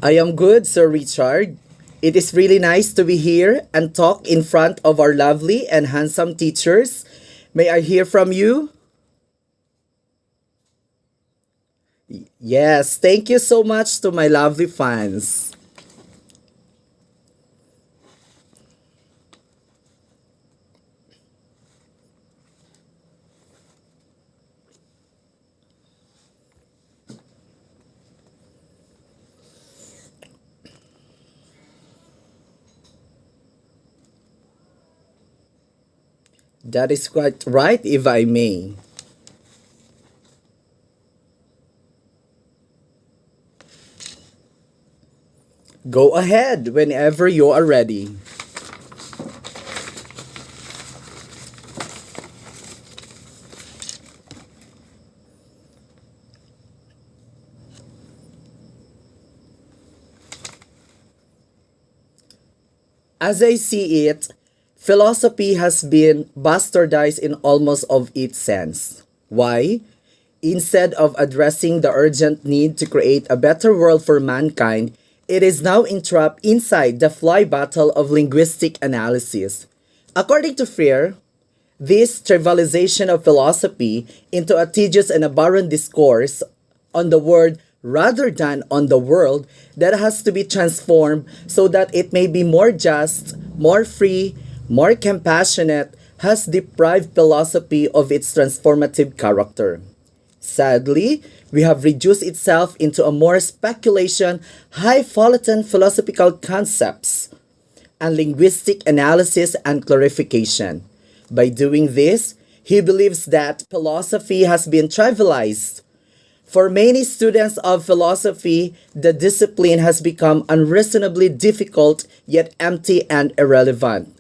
I am good, Sir Richard. It is really nice to be here and talk in front of our lovely and handsome teachers. May I hear from you? Yes, thank you so much to my lovely fans. That is quite right, if I may. Go ahead whenever you are ready. As I see it, philosophy has been bastardized in almost of its sense. Why? Instead of addressing the urgent need to create a better world for mankind, it is now entrapped inside the fly battle of linguistic analysis. According to Freire, this trivialization of philosophy into a tedious and a barren discourse on the word rather than on the world that has to be transformed so that it may be more just, more free, more compassionate, has deprived philosophy of its transformative character. Sadly, we have reduced itself into a more speculation, highfalutin philosophical concepts and linguistic analysis and clarification. By doing this, he believes that philosophy has been trivialized. For many students of philosophy, the discipline has become unreasonably difficult yet empty and irrelevant.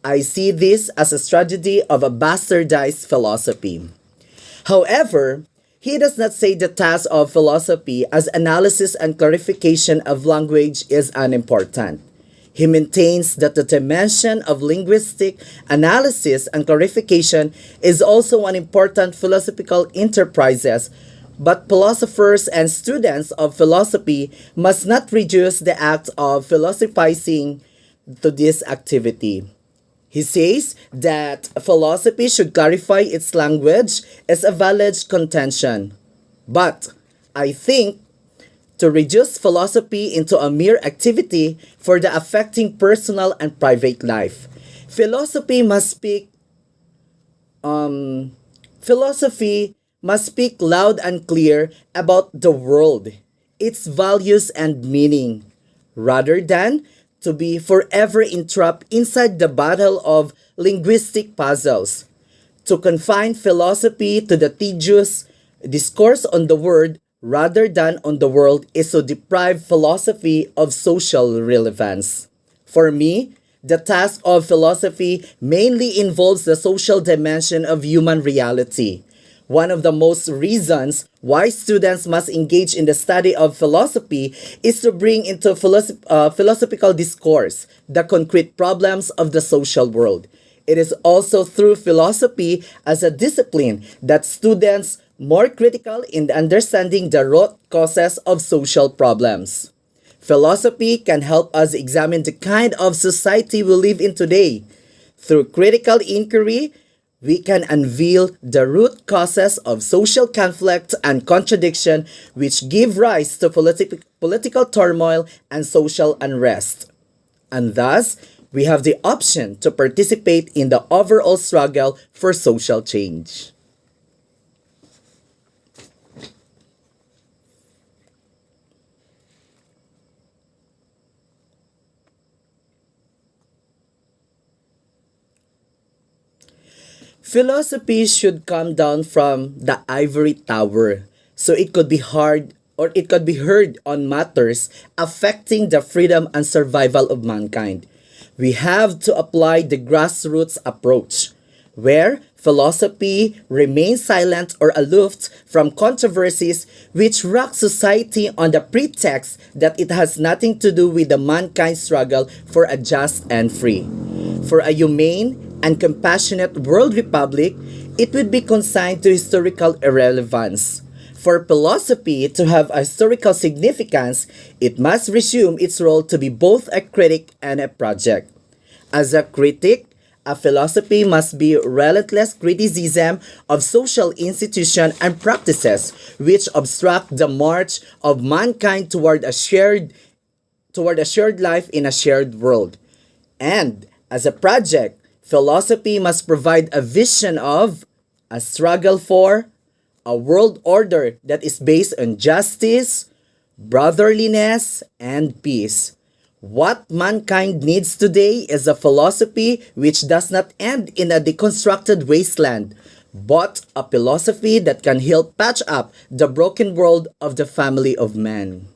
I see this as a tragedy of a bastardized philosophy. However, he does not say the task of philosophy as analysis and clarification of language is unimportant. He maintains that the dimension of linguistic analysis and clarification is also an important philosophical enterprise, but philosophers and students of philosophy must not reduce the act of philosophizing to this activity. He says that philosophy should clarify its language is a valid contention. But I think to reduce philosophy into a mere activity for the affecting personal and private life, philosophy must speak philosophy must speak loud and clear about the world, its values and meaning, rather than to be forever entrapped inside the battle of linguistic puzzles. To confine philosophy to the tedious discourse on the word rather than on the world is to deprive philosophy of social relevance. For me, the task of philosophy mainly involves the social dimension of human reality. One of the most reasons why students must engage in the study of philosophy is to bring into philosophical discourse the concrete problems of the social world. It is also through philosophy as a discipline that students more critical in understanding the root causes of social problems. Philosophy can help us examine the kind of society we live in today. Through critical inquiry, we can unveil the root causes of social conflict and contradiction which give rise to political turmoil and social unrest. And thus, we have the option to participate in the overall struggle for social change. Philosophy should come down from the ivory tower so it could be hard or it could be heard on matters affecting the freedom and survival of mankind. We have to apply the grassroots approach where philosophy remains silent or aloof from controversies which rock society on the pretext that it has nothing to do with the mankind's struggle for a just and free. For a humane and compassionate world republic, it would be consigned to historical irrelevance. For philosophy to have a historical significance, it must resume its role to be both a critic and a project. As a critic, a philosophy must be relentless criticism of social institutions and practices which obstruct the march of mankind toward a shared life in a shared world. And as a project, philosophy must provide a vision of a struggle for a world order that is based on justice, brotherliness, and peace. What mankind needs today is a philosophy which does not end in a deconstructed wasteland, but a philosophy that can help patch up the broken world of the family of man.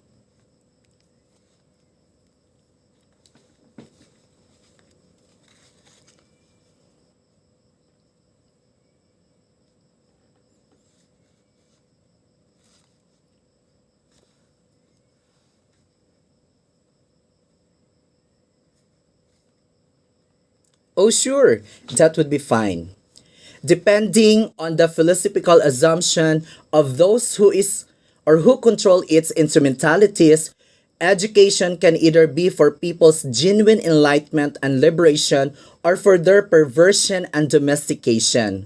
Oh, sure, that would be fine. Depending on the philosophical assumption of those who is or who control its instrumentalities, education can either be for people's genuine enlightenment and liberation or for their perversion and domestication.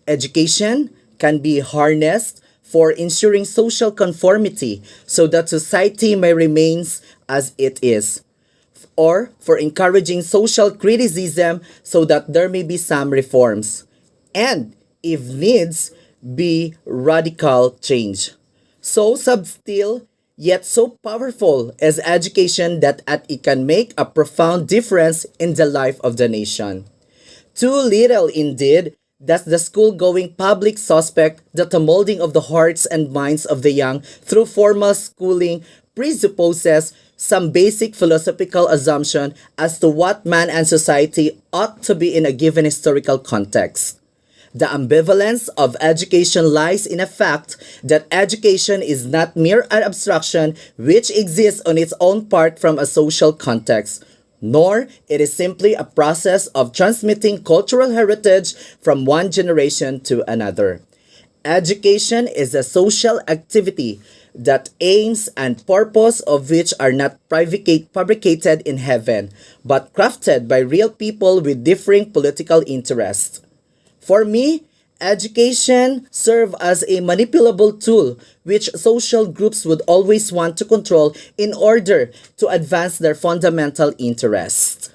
Education can be harnessed for ensuring social conformity so that society may remain as it is, or for encouraging social criticism so that there may be some reforms, and if needs be radical change. So subtle yet so powerful is education that it can make a profound difference in the life of the nation. Too little indeed does the school-going public suspect that the molding of the hearts and minds of the young through formal schooling presupposes some basic philosophical assumption as to what man and society ought to be in a given historical context. The ambivalence of education lies in a fact that education is not mere an abstraction which exists on its own part from a social context, nor it is simply a process of transmitting cultural heritage from one generation to another. Education is a social activity that aims and purpose of which are not fabricated in heaven, but crafted by real people with differing political interests. For me, education serves as a manipulable tool which social groups would always want to control in order to advance their fundamental interests.